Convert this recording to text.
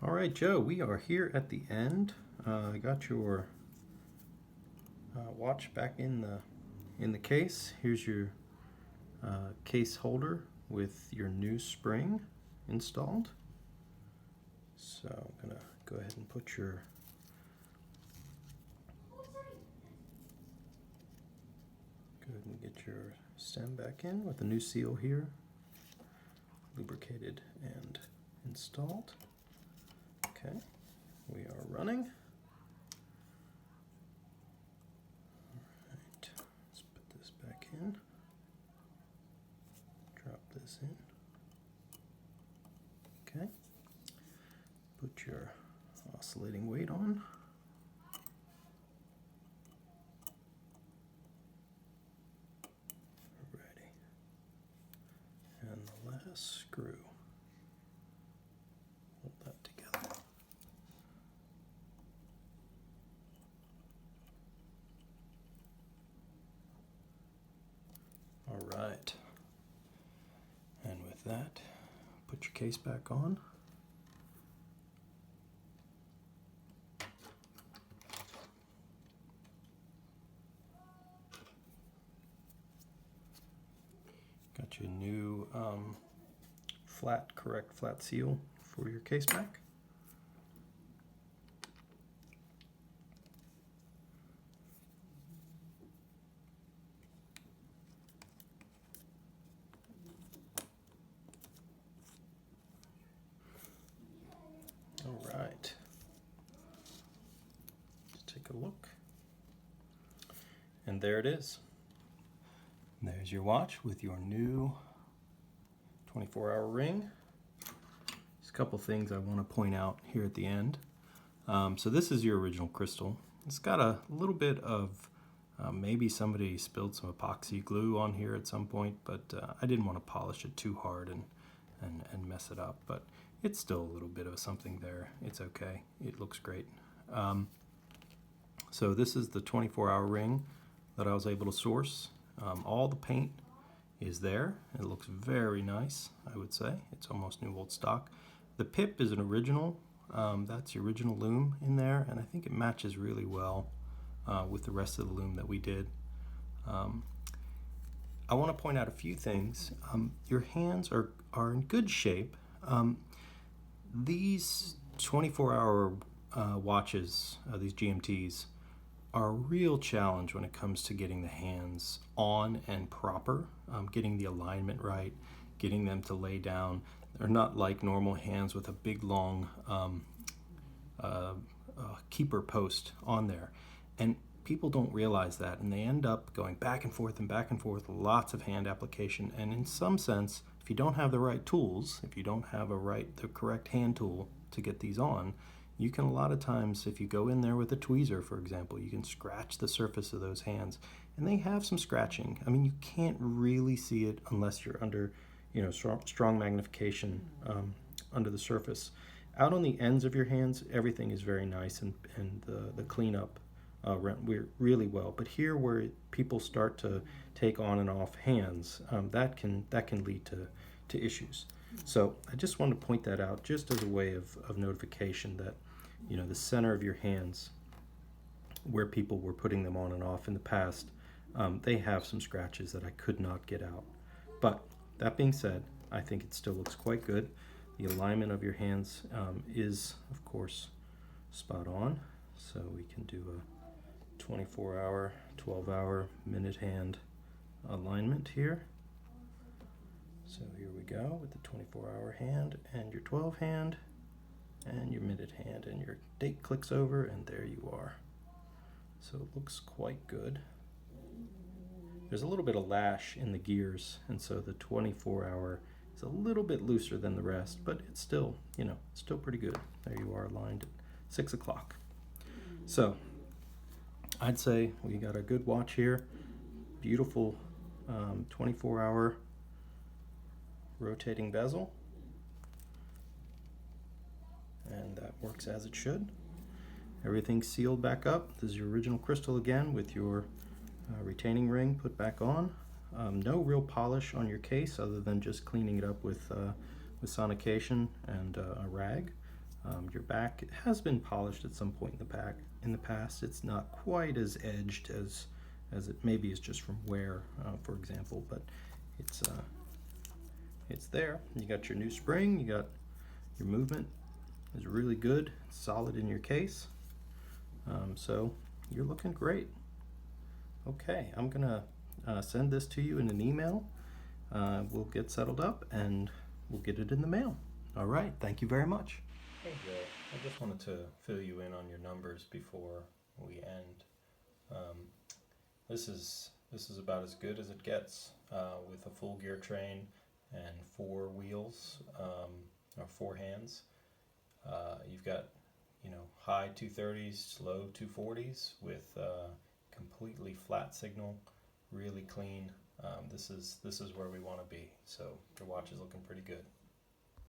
All right, Joe, we are here at the end. I got your watch back in the case. Here's your case holder with your new spring installed. So I'm gonna go ahead and put your get your stem back in with the new seal here, lubricated and installed. Okay, we are running. Alright, let's put this back in. Drop this in. Okay, put your oscillating weight on. Ready. And the last screw. Hold that together. All right. And with that, put your case back on. Got your new correct flat seal for your case back. All right. Let's take a look. And there it is. There's your watch with your new 24-hour ring. There's a couple things I want to point out here at the end. So this is your original crystal. It's got a little bit of maybe somebody spilled some epoxy glue on here at some point, but I didn't want to polish it too hard and mess it up. But it's still a little bit of something there. It's okay. It looks great. So this is the 24-hour ring that I was able to source. All the paint is there. It looks very nice, I would say. It's almost new old stock. The pip is an original. That's the original loom in there, and I think it matches really well with the rest of the loom that we did. I want to point out a few things. Your hands are in good shape. These 24-hour watches, these GMTs, are a real challenge when it comes to getting the hands on and proper, getting the alignment right, getting them to lay down. They're not like normal hands with a big long keeper post on there. And people don't realize that, and they end up going back and forth, lots of hand application. And in some sense, if you don't have the right tools, if you don't have the correct hand tool to get these on, you can a lot of times, if you go in there with a tweezer, for example, you can scratch the surface of those hands, and they have some scratching. I mean, you can't really see it unless you're under, strong magnification under the surface. Out on the ends of your hands, everything is very nice, and the cleanup went really well. But here, where people start to take on and off hands, that can lead to issues. So I just wanted to point that out, just as a way of notification that, the center of your hands, where people were putting them on and off in the past, they have some scratches that I could not get out. But that being said, I think it still looks quite good. The alignment of your hands is, of course, spot on. So we can do a 24-hour, 12-hour, minute hand alignment here. So here we go with the 24-hour hand and your 12 hand and your minute hand, and your date clicks over, and there you are. So it looks quite good. There's a little bit of lash in the gears, and so the 24-hour is a little bit looser than the rest, but it's still, still pretty good. There you are, aligned at 6 o'clock. So I'd say we got a good watch here. Beautiful 24-hour rotating bezel, and that works as it should. Everything's sealed back up. This is your original crystal again with your retaining ring put back on. No real polish on your case other than just cleaning it up with sonication and a rag. Your back, it has been polished at some point in the past. It's not quite as edged as it maybe is just from wear, for example, but it's there. You got your new spring, you got your movement is really good, solid in your case. So you're looking great. Okay, I'm gonna send this to you in an email. We'll get settled up and we'll get it in the mail. All right, thank you very much. Hey Joe, I just wanted to fill you in on your numbers before we end. This is about as good as it gets with a full gear train and 4 wheels, or 4 hands. You've got, high 230s, low 240s with completely flat signal, really clean. This is where we want to be. So your watch is looking pretty good.